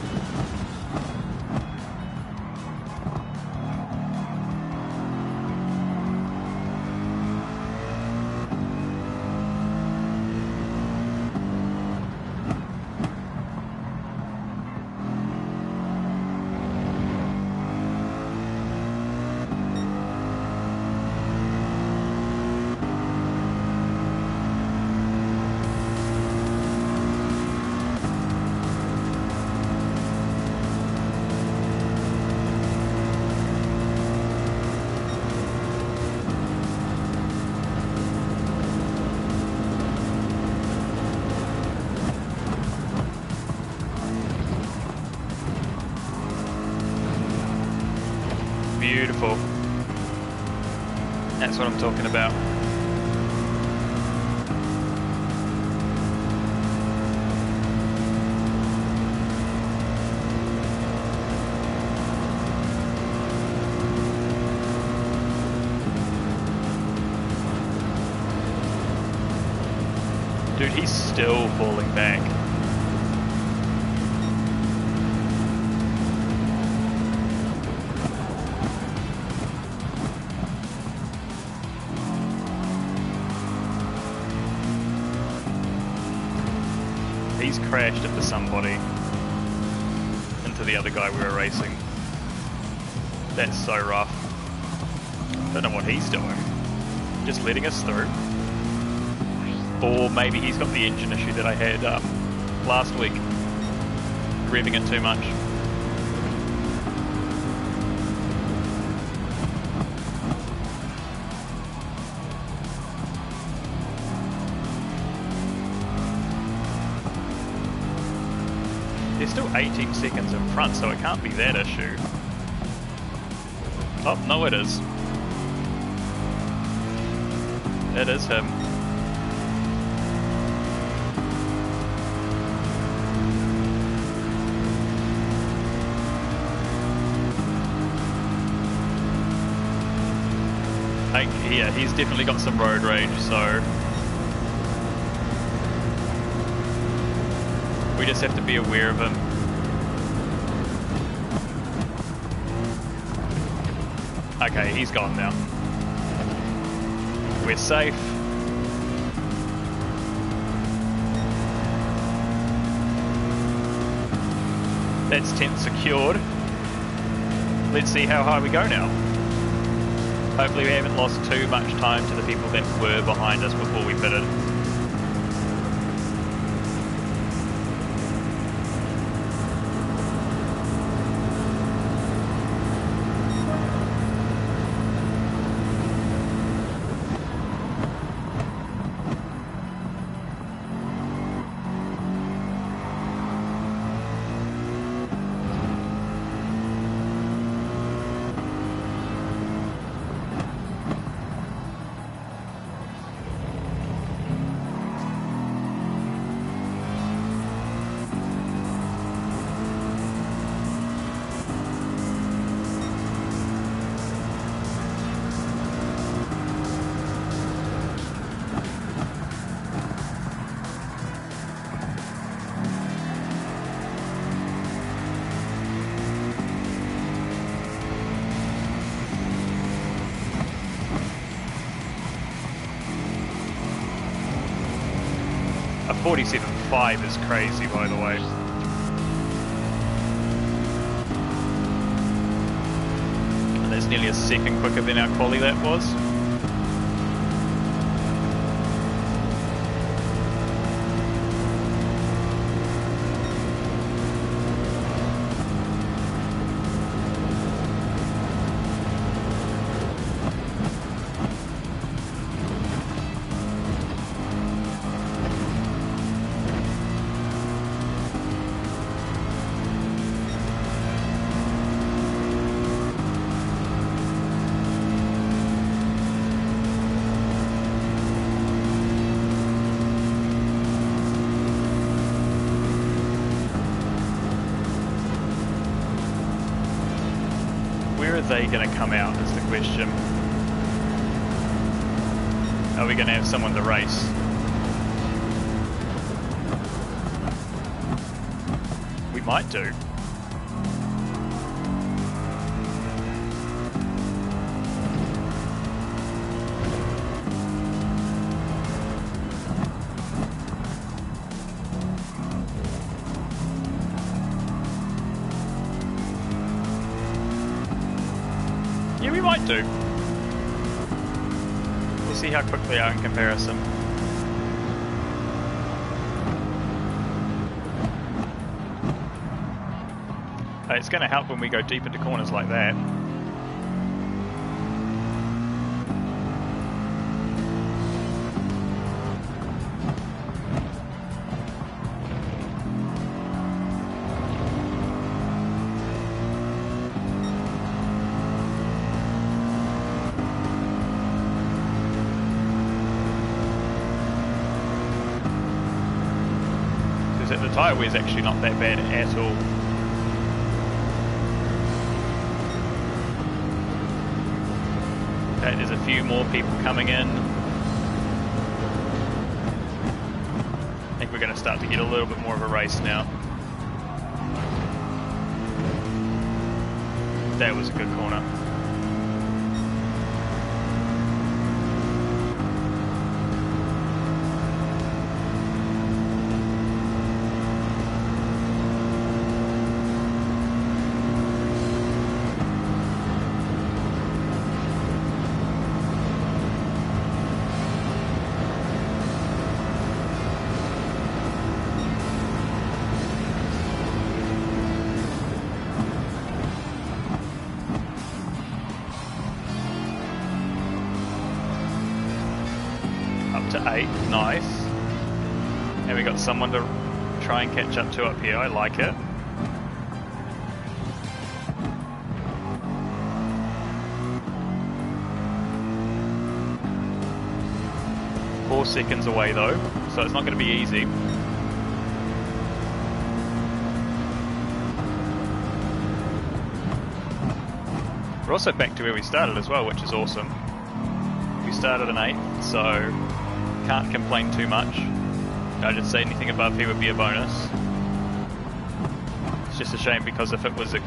beautiful. That's what I'm talking about. Dude, he's still falling back. He's crashed into somebody, into the other guy we were racing. That's so rough. Don't know what he's doing. Just letting us through. Or maybe he's got the engine issue that I had last week. Revving it too much. They're still 18 seconds in front, so it can't be that issue. Oh, no it is. It is him. Yeah, he's definitely got some road rage, so we just have to be aware of him. Okay, he's gone now. We're safe. That's 10 secured. Let's see how high we go now. Hopefully we haven't lost too much time to the people that were behind us before we pitted. A 47.5 is crazy, by the way. And that's nearly a second quicker than our quali that was. Where are they going to come out is the question. Are we going to have someone to race? We might do. Yeah, we might do. We'll see how quick they are in comparison. It's going to help when we go deep into corners like that. tyre wear is actually not that bad at all. Okay, there's a few more people coming in. I think we're going to start to get a little bit more of a race now. That was a good corner. To 8, nice. And we got someone to try and catch up to up here, I like it. Four seconds away though, so it's not going to be easy. We're also back to where we started as well, which is awesome. We started an 8th, so can't complain too much. I did say anything above here would be a bonus. It's just a shame because if it was a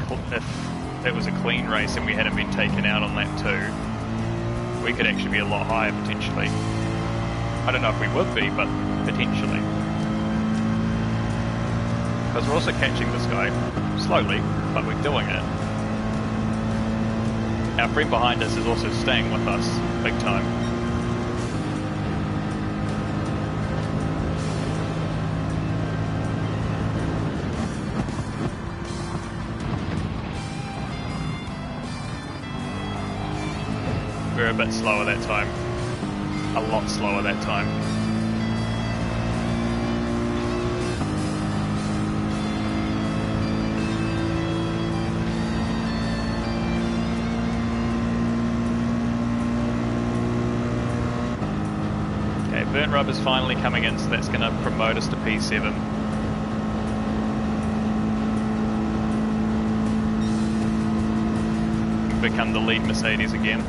clean race and we hadn't been taken out on lap 2, we could actually be a lot higher potentially. I don't know if we would be, but potentially. Because we're also catching this guy slowly, but we're doing it. Our friend behind us is also staying with us big time. We're a bit slower that time. A lot slower that time. Okay, burnt rubber's finally coming in, so that's going to promote us to P7. Become the lead Mercedes again.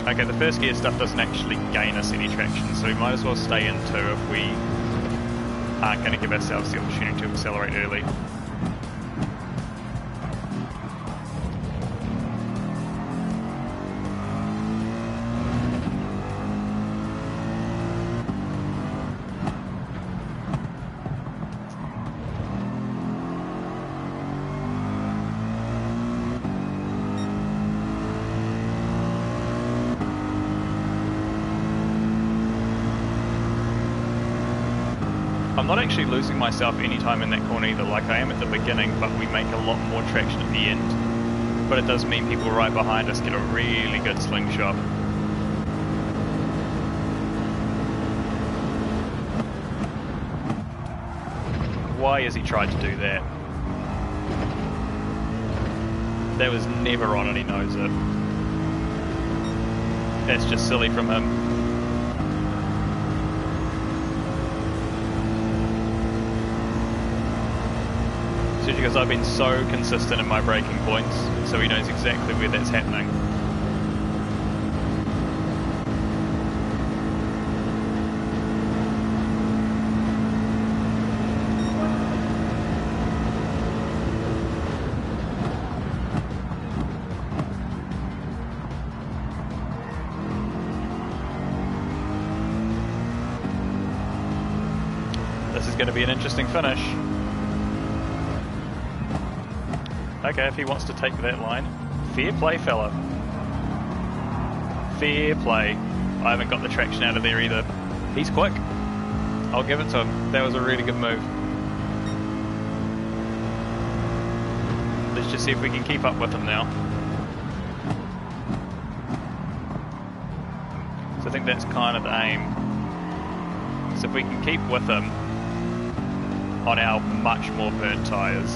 Okay, the first gear stuff doesn't actually gain us any traction, so we might as well stay in 2 if we aren't going to give ourselves the opportunity to accelerate early. I'm not actually losing myself any time in that corner either, like I am at the beginning, but we make a lot more traction at the end. But it does mean people right behind us get a really good slingshot. Why has he tried to do that? That was never on and he knows it. That's just silly from him. Because I've been so consistent in my braking points, so he knows exactly where that's happening. This is going to be an interesting finish. Okay, if he wants to take that line, fair play, fella. Fair play. I haven't got the traction out of there either. He's quick. I'll give it to him. That was a really good move. Let's just see if we can keep up with him now. think that's kind of the aim. So if we can keep with them on our much more burnt tyres.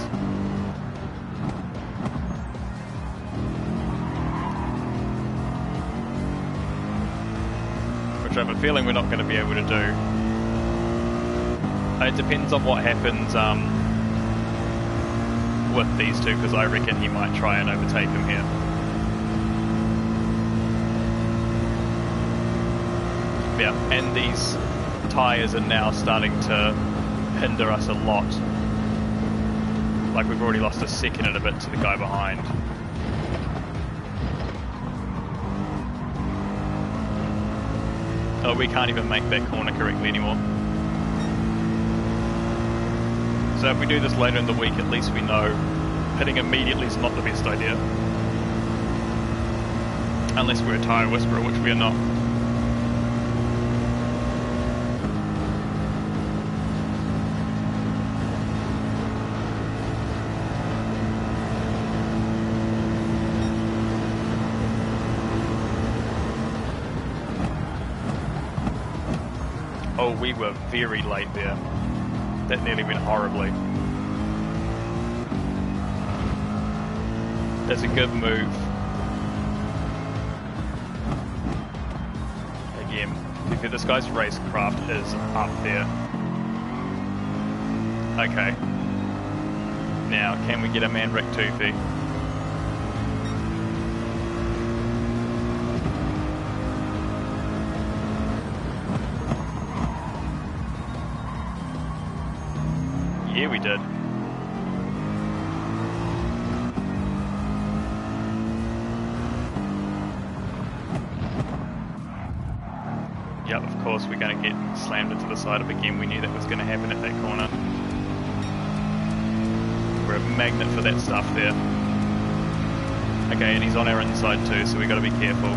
Which I have a feeling we're not going to be able to do. It depends on what happens with these two, because I reckon he might try and overtake him here. Yeah, and these tyres are now starting to hinder us a lot. Like we've already lost a second and a bit to the guy behind. Oh, we can't even make that corner correctly anymore. So if we do this later in the week, at least we know hitting immediately is not the best idea. Unless we're a tyre whisperer, which we are not. Oh, we were very late there. That nearly went horribly. That's a good move. Again, because this guy's racecraft is up there. Okay. Now, can we get a man Rick Toofy? Yeah, we did. Yep, of course we're going to get slammed into the side of again. We knew that was going to happen at that corner. We're a magnet for that stuff there. Okay, and he's on our inside too, so we got to be careful.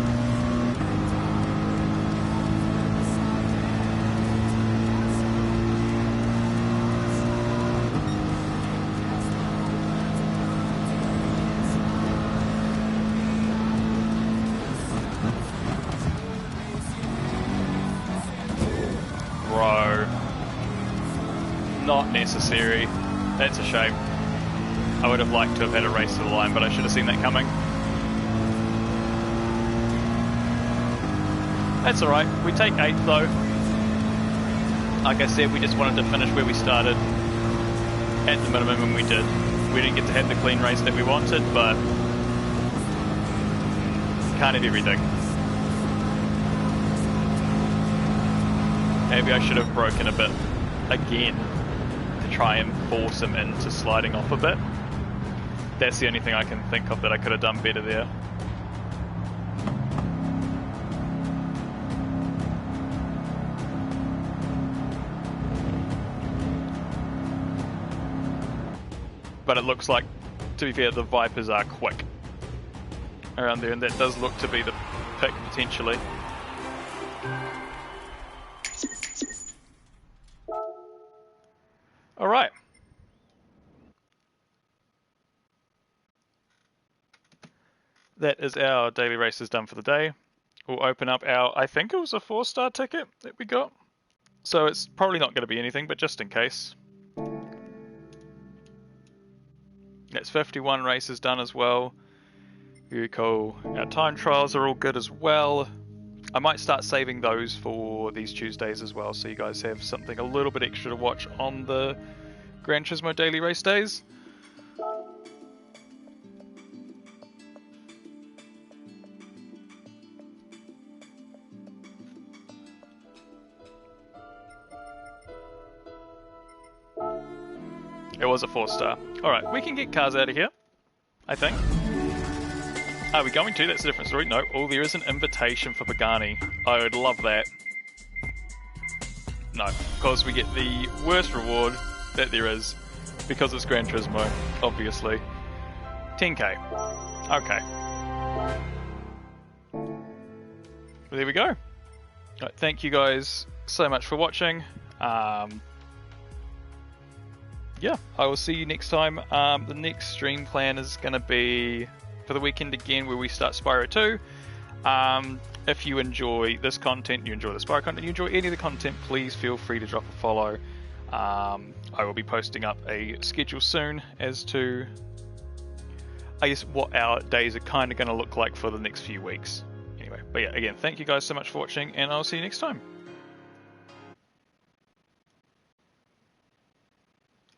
Not necessary. That's a shame. I would have liked to have had a race to the line, but I should have seen that coming. That's alright. We take 8th though. Like I said, we just wanted to finish where we started at the minimum, and we did. We didn't get to have the clean race that we wanted, but can't have everything. Maybe I should have broken a bit again to try and force him into sliding off a bit. That's the only thing I can think of that I could have done better there. But it looks like, to be fair, the Vipers are quick around there, and that does look to be the pick potentially. Alright. That is our daily races done for the day. We'll open up our, I think it was a 4-star ticket that we got. So it's probably not going to be anything, but just in case. That's 51 races done as well. Very cool. Our time trials are all good as well. I might start saving those for these Tuesdays as well, so you guys have something a little bit extra to watch on the Gran Turismo daily race days. It was a 4-star. Alright, we can get cars out of here, I think. Are we going to? That's a different story. No. Oh, there is an invitation for Pagani. I would love that. No, because we get the worst reward that there is, because it's Gran Turismo, obviously. 10k. Okay. Well, there we go. Right, thank you guys so much for watching. Yeah, I will see you next time. The next stream plan is going to be for the weekend again, where we start Spyro 2. If you enjoy this content, you enjoy the Spy content, you enjoy any of the content, please feel free to drop a follow. I will be posting up a schedule soon as to, I guess, what our days are kind of going to look like for the next few weeks. Anyway, but yeah, again, thank you guys so much for watching, and I'll see you next time.